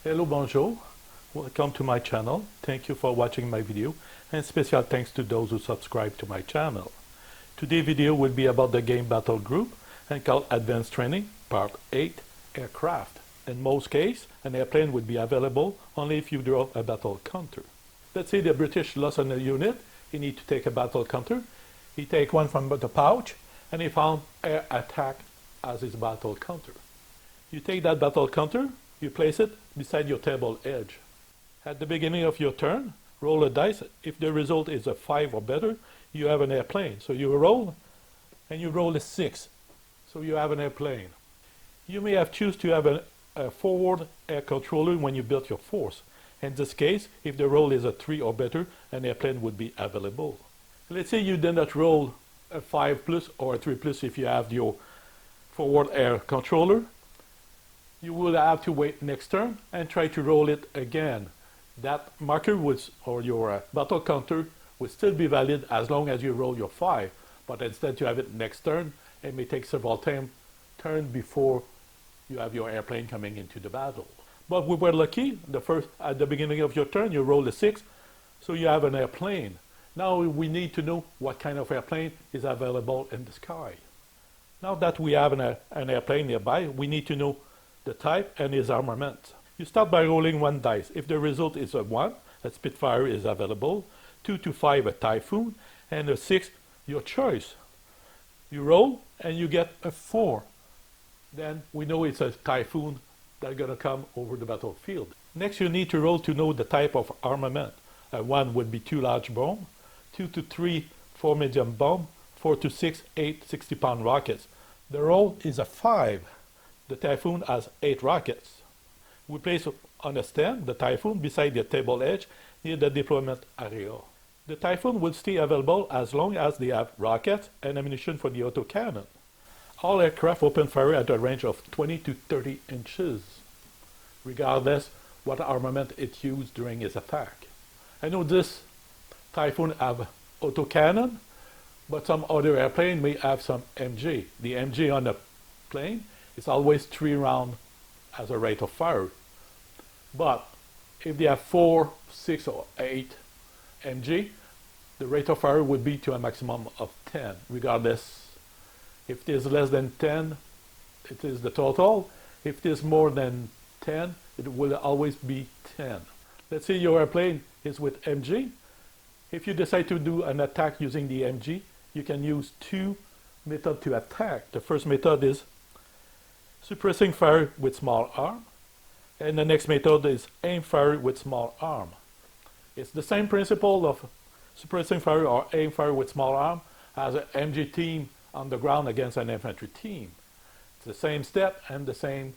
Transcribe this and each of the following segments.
Hello, bonjour. Welcome to my channel. Thank you for watching my video, and special thanks to those who subscribe to my channel. Today's video will be about the game Battlegroup and called Advanced Training Part 8 Aircraft. In most cases, an airplane would be available only if you draw a battle counter. Let's say the British lost a unit. He need to take a battle counter. He take one from the pouch and he found air attack as his battle counter. You take that battle counter, you place it beside your table edge. At the beginning of your turn, roll a dice. If the result is a 5 or better, you have an airplane. So you roll, and you roll a 6. So you have an airplane. You may have choose to have a forward air controller when you build your force. In this case, if the roll is a 3 or better, an airplane would be available. Let's say you did not roll a 5 plus or a 3 plus if you have your forward air controller. You will have to wait next turn and try to roll it again. That marker or your battle counter will still be valid as long as you roll your 5, but instead you have it next turn. It may take several turns before you have your airplane coming into the battle. But we were lucky, at the beginning of your turn you roll a 6, so you have an airplane. Now we need to know what kind of airplane is available in the sky. Now that we have an airplane nearby, we need to know the type and his armament. You start by rolling one dice. If the result is a 1, a Spitfire is available, 2 to 5 a Typhoon, and a 6 your choice. You roll and you get a 4. Then we know it's a Typhoon that's going to come over the battlefield. Next you need to roll to know the type of armament. A 1 would be 2 large bombs, 2 to 3 4 medium bombs, 4 to 6 8 60-pound rockets. The roll is a 5. The Typhoon has 8 rockets. We place on a stand the Typhoon beside the table edge near the deployment area. The Typhoon will stay available as long as they have rockets and ammunition for the autocannon. All aircraft open fire at a range of 20 to 30 inches, regardless what armament it used during its attack. I know this Typhoon have autocannon, but some other airplane may have some MG. The MG on the plane is always 3 rounds as a rate of fire. But if they have 4, 6, or 8 MG, the rate of fire would be to a maximum of 10, regardless. If it is less than 10, it is the total. If it is more than 10, it will always be 10. Let's say your airplane is with MG. If you decide to do an attack using the MG, you can use 2 methods to attack. The first method is suppressing fire with small arm, and the next method is aim fire with small arm. It's the same principle of suppressing fire or aim fire with small arm as an MG team on the ground against an infantry team. It's the same step and the same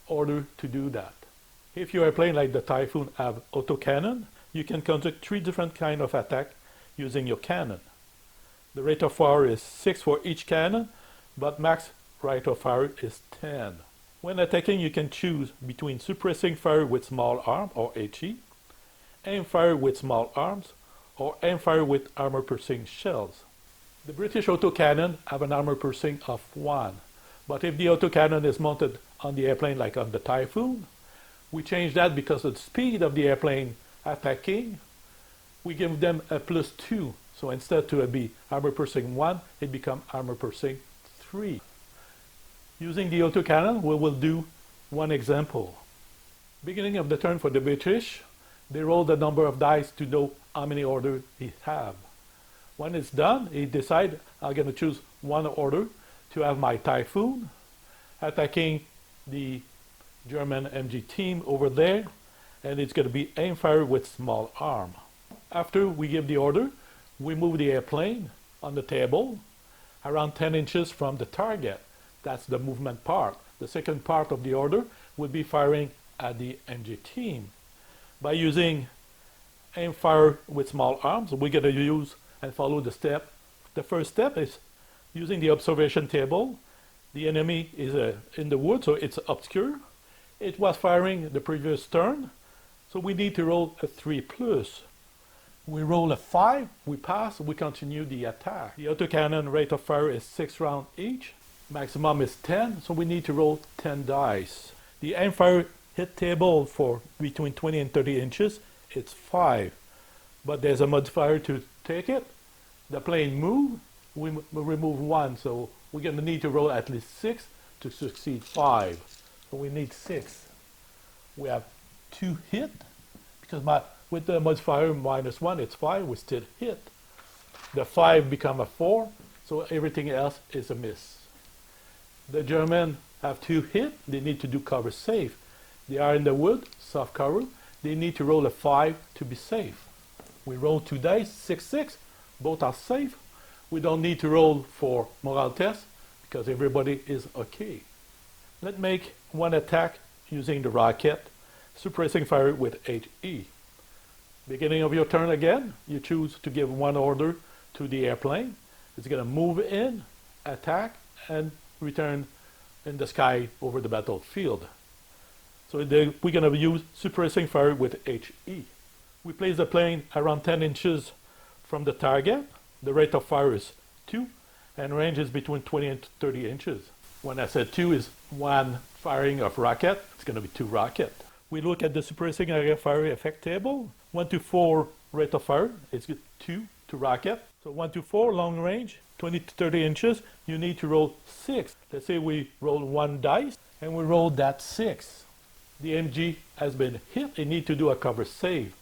order to do that. If your airplane like the Typhoon have autocannon, you can conduct 3 different kinds of attack using your cannon. The rate of fire is 6 for each cannon, but max rate of fire is 10. When attacking, you can choose between suppressing fire with small arm or HE, aim fire with small arms, or aim fire with armor-piercing shells. The British autocannon have an armor-piercing of 1, but if the autocannon is mounted on the airplane like on the Typhoon, we change that because of the speed of the airplane attacking. We give them a +2, so instead to be armor-piercing 1, it becomes armor-piercing 3. Using the autocannon, we will do one example. Beginning of the turn for the British, they roll the number of dice to know how many orders he have. When it's done, he decide I'm going to choose one order to have my Typhoon attacking the German MG team over there, and it's going to be aim fire with small arm. After we give the order, we move the airplane on the table around 10 inches from the target. That's the movement part. The second part of the order will be firing at the MG team. By using aim fire with small arms, we're going to use and follow the step. The first step is using the observation table. The enemy is in the woods, so it's obscure. It was firing the previous turn, so we need to roll a 3+. We roll a 5, we pass, we continue the attack. The autocannon rate of fire is 6 rounds each. Maximum is 10, so we need to roll 10 dice. The aim fire hit table for between 20 and 30 inches, it's 5. But there's a modifier to take it. The plane move, we remove 1, so we're going to need to roll at least 6 to succeed 5. So we need 6. We have 2 hit, because with the modifier -1, it's 5, we still hit. The 5 become a 4, so everything else is a miss. The German have 2 hit, they need to do cover safe. They are in the wood, soft cover, they need to roll a 5 to be safe. We roll 2 dice, 6, 6, both are safe. We don't need to roll for morale test because everybody is okay. Let's make one attack using the rocket, suppressing fire with HE. Beginning of your turn again, you choose to give one order to the airplane. It's going to move in, attack, and return in the sky over the battlefield. So we're going to use suppressing fire with HE. We place the plane around 10 inches from the target. The rate of fire is 2, and range is between 20 and 30 inches. When I said 2 is 1 firing of rocket, it's going to be 2 rocket. We look at the suppressing area fire effect table. 1 to 4 rate of fire, it's 2 to rocket. So 1 to 4 long range, 20 to 30 inches, you need to roll 6. Let's say we roll 1 dice, and we roll that 6. The MG has been hit, they need to do a cover save.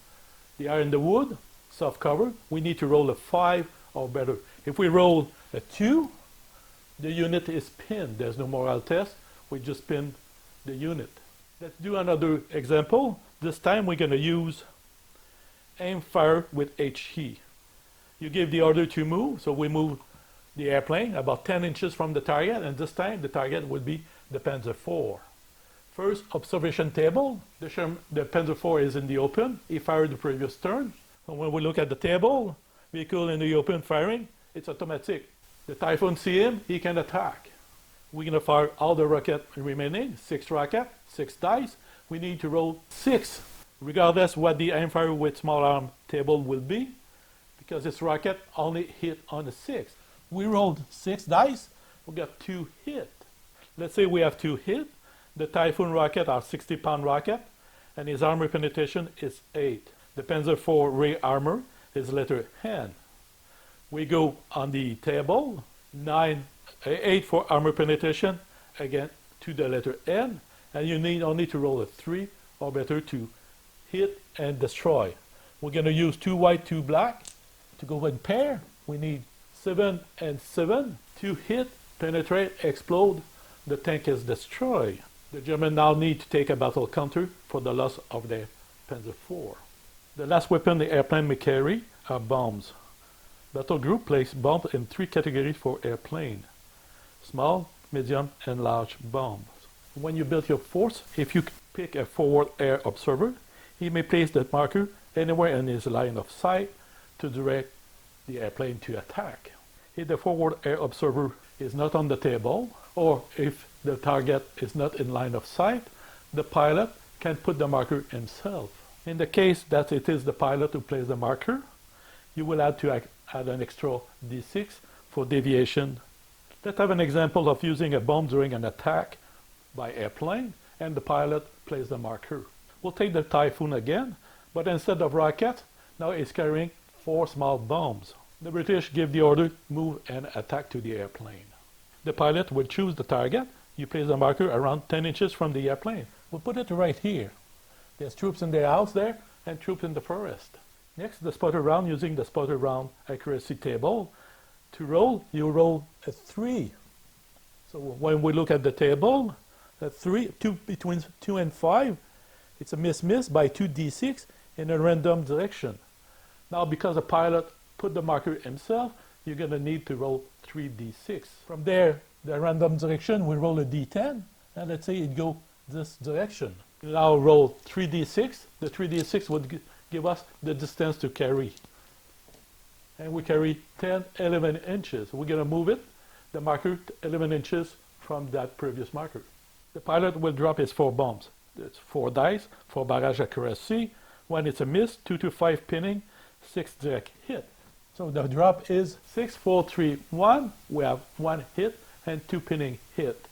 They are in the wood, soft cover, we need to roll a 5 or better. If we roll a 2, the unit is pinned. There's no morale test, we just pin the unit. Let's do another example. This time we're going to use aim fire with HE. You give the order to move, so we move the airplane about 10 inches from the target, and this time the target would be the Panzer IV. First, observation table. The Panzer IV is in the open. He fired the previous turn. And when we look at the table, vehicle in the open firing, it's automatic. The Typhoon see him, he can attack. We're going to fire all the rocket remaining, 6 rocket, 6 dice. We need to roll 6, regardless what the aim fire with small arm table will be, because this rocket only hit on a 6. We rolled 6 dice, we got 2 hit. Let's say we have 2 hit. The Typhoon rocket are 60-pound rocket, and his armor penetration is 8. The Panzer IV ray armor is letter N. We go on the table, 8 for armor penetration, again to the letter N, and you need only to roll a 3 or better to hit and destroy. We're going to use 2 white, 2 black to go in pair. We need 7 and 7 to hit, penetrate, explode. The tank is destroyed. The Germans now need to take a battle counter for the loss of their Panzer IV. The last weapon the airplane may carry are bombs. Battlegroup place bombs in 3 categories for airplane: small, medium, and large bombs. When you build your force, if you pick a forward air observer, he may place the marker anywhere in his line of sight to direct the airplane to attack. If the forward air observer is not on the table, or if the target is not in line of sight, the pilot can put the marker himself. In the case that it is the pilot who places the marker, you will have to add an extra D6 for deviation. Let's have an example of using a bomb during an attack by airplane, and the pilot places the marker. We'll take the Typhoon again, but instead of rocket, now it's carrying 4 small bombs. The British give the order, move and attack to the airplane. The pilot will choose the target. You place the marker around 10 inches from the airplane. We'll put it right here. There's troops in the house there and troops in the forest. Next, the spotter round, using the spotter round accuracy table. To roll, you roll a 3. So when we look at the table, a 3, between 2 and 5, it's a miss by 2 D6 in a random direction. Now, because the pilot put the marker himself, you're going to need to roll 3 D6. From there, the random direction, we roll a D10, and let's say it go this direction. You now roll 3 D6. The 3 D6 would give us the distance to carry. And we carry 10, 11 inches. We're going to move it, the marker, 11 inches from that previous marker. The pilot will drop his 4 bombs. It's 4 dice, 4 barrage accuracy. When it's a miss, 2 to 5 pinning, 6 direct hit. So the drop is 6, 4, 3, 1. We have 1 hit and 2 pinning hit.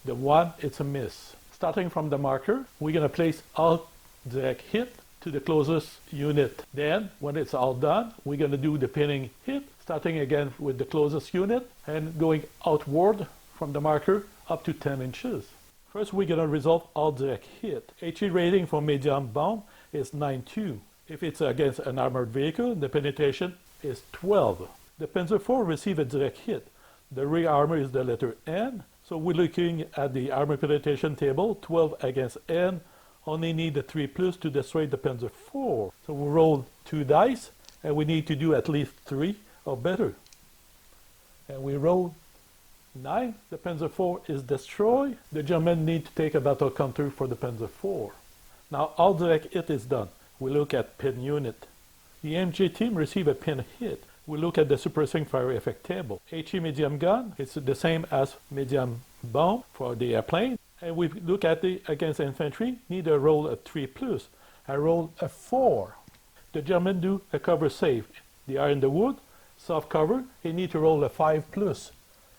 The 1, it's a miss. starting from the marker, we're going to place all direct hit to the closest unit. Then, when it's all done, we're going to do the pinning hit, starting again with the closest unit and going outward from the marker up to 10 inches. First, we're going to resolve all direct hit. HE rating for medium bomb is 9.2. If it's against an armored vehicle, the penetration is 12. The Panzer IV receives a direct hit. The rear armor is the letter N, so we're looking at the armor penetration table. 12 against N, only need the 3+ to destroy the Panzer IV. So we roll 2 dice, and we need to do at least 3 or better. And we roll 9, the Panzer IV is destroyed. The German need to take a battle counter for the Panzer IV. Now all direct hit is done. We look at pin unit. The MJ team receive a pin hit. We look at the suppressing fire effect table. HE medium gun, it's the same as medium bomb for the airplane. And we look at the against infantry, need a roll a 3+. I roll a 4. The German do a cover save. They are in the wood, soft cover, they need to roll a 5+.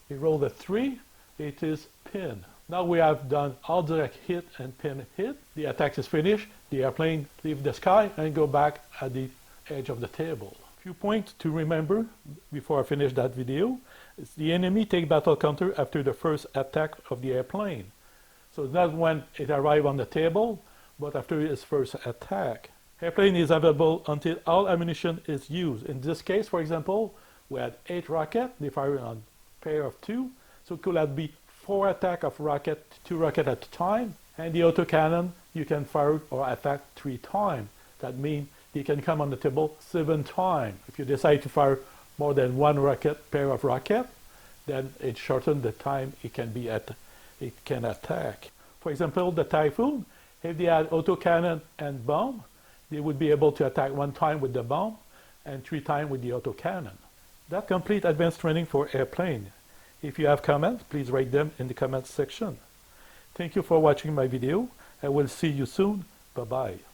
He rolled a 3, it is pin. Now we have done all direct hit and pin hit. The attack is finished, the airplane leave the sky and go back at the edge of the table. Few points to remember before I finish that video. It's the enemy take battle counter after the first attack of the airplane. So not when it arrives on the table, but after its first attack. Airplane is available until all ammunition is used. In this case, for example, we had 8 rockets, they fire on pair of 2, so it could have be 4 attack of rocket, 2 rockets at a time, and the autocannon you can fire or attack 3 times. That means they can come on the table 7 times. If you decide to fire more than 1 rocket, pair of rocket, then it shortens the time it can attack. For example, the Typhoon, if they had autocannon and bomb, they would be able to attack 1 time with the bomb and 3 times with the autocannon. That completes advanced training for airplane. If you have comments, please write them in the comments section. Thank you for watching my video. I will see you soon. Bye-bye.